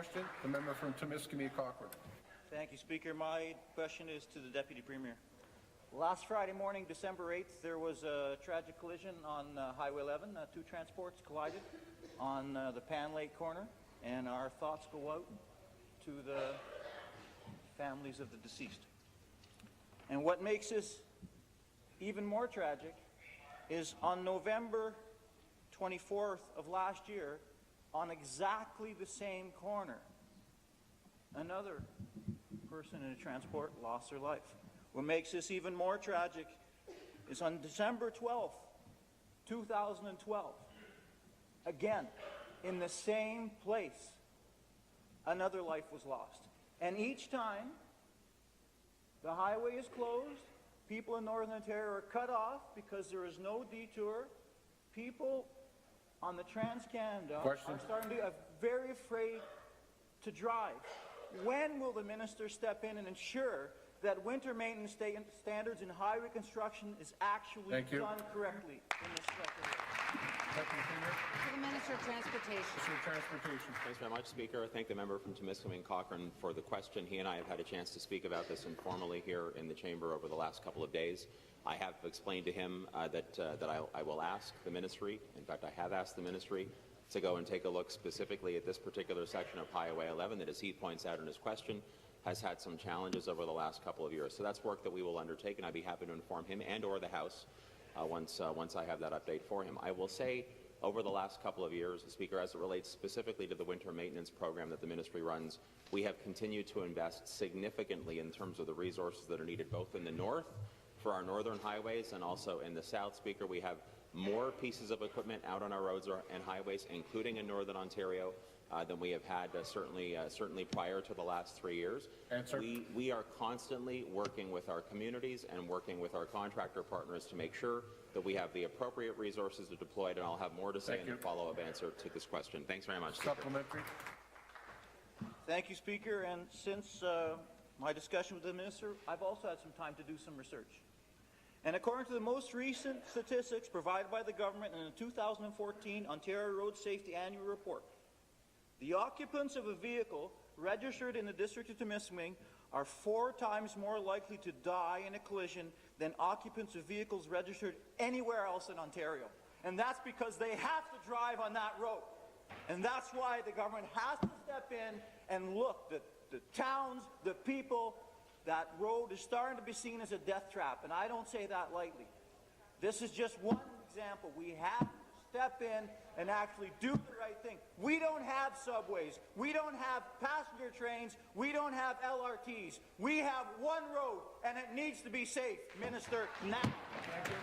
question, the member from Timiskaming Cochrane. Thank you, Speaker. My question is to the Deputy Premier. Last Friday morning, December 8th, there was a tragic collision on Highway 11. Two transports collided on the Pan Lake corner, and our thoughts go out to the families of the deceased. And what makes this even more tragic is on November 24th of last year, on exactly the same corner, another person in a transport lost their life. What makes this even more tragic is on December 12th, 2012, again, in the same place, another life was lost. And each time, the highway is closed, people in Northern Ontario are cut off because there is no detour. People on the Trans-Canada are starting to be very afraid to drive. When will the minister step in and ensure that winter maintenance standards in highway construction is actually done correctly in this sector? To the Minister of Transportation. Thanks very much, Speaker. I thank the member from Timiskaming Cochrane for the question. He and I have had a chance to speak about this informally here in the chamber over the last couple of days. I have explained to him that I will ask the ministry, in fact I have asked the ministry, to go and take a look specifically at this particular section of Highway 11 that, as he points out in his question, has had some challenges over the last couple of years. So that's work that we will undertake, and I'd be happy to inform him and or the House once I have that update for him. I will say, over the last couple of years, Speaker, as it relates specifically to the winter maintenance program that the ministry runs, we have continued to invest significantly in terms of the resources that are needed both in the north for our northern highways and also in the south. Speaker, we have more pieces of equipment out on our roads and highways, including in Northern Ontario, than we have had certainly prior to the last 3 years. We are constantly working with our communities and working with our contractor partners to make sure that we have the appropriate resources to deploy, and I'll have more to say in the follow-up answer to this question. Thanks very much, Speaker. Supplementary. Thank you, Speaker. And since my discussion with the minister, I've also had some time to do some research. And according to the most recent statistics provided by the government in the 2014 Ontario Road Safety Annual Report, the occupants of a vehicle registered in the district of Timiskaming are 4 times more likely to die in a collision than occupants of vehicles registered anywhere else in Ontario. And that's because they have to drive on that road. And that's why the government has to step in and look, the towns, the people, that road is starting to be seen as a death trap, and I don't say that lightly. This is just one example. We have to step in and actually do the right thing. We don't have subways. We don't have passenger trains. We don't have LRTs. We have one road, and it needs to be safe. Minister, now. Thank you.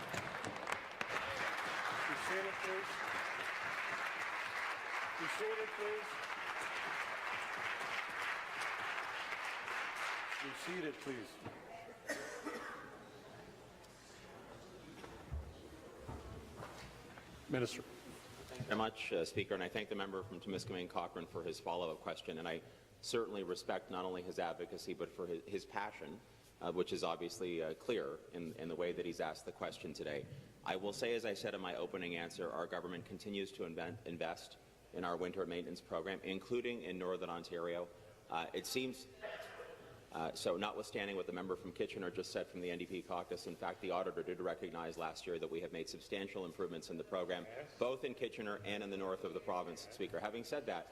Be seated, please. Be seated, please. Be seated, please. Minister. Thank you very much, Speaker, and I thank the member from Timiskaming Cochrane for his follow-up question, and I certainly respect not only his advocacy but for his passion, which is obviously clear in the way that he's asked the question today. I will say, as I said in my opening answer, our government continues to invest in our winter maintenance program, including in Northern Ontario. It seems so notwithstanding what the member from Kitchener just said from the NDP caucus, in fact, the auditor did recognize last year that we have made substantial improvements in the program, both in Kitchener and in the north of the province, Speaker. Having said that,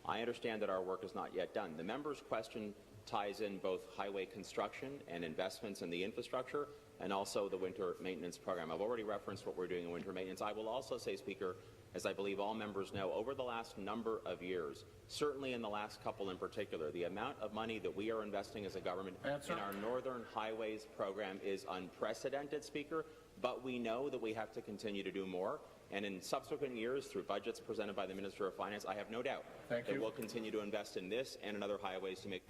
I understand that our work is not yet done. The member's question ties in both highway construction and investments in the infrastructure and also the winter maintenance program. I've already referenced what we're doing in winter maintenance. I will also say, Speaker, as I believe all members know, over the last number of years, certainly in the last couple in particular, the amount of money that we are investing as a government in our Northern Highways program is unprecedented, Speaker, but we know that we have to continue to do more. And in subsequent years, through budgets presented by the Minister of Finance, I have no doubt that we'll continue to invest in this and in other highways to make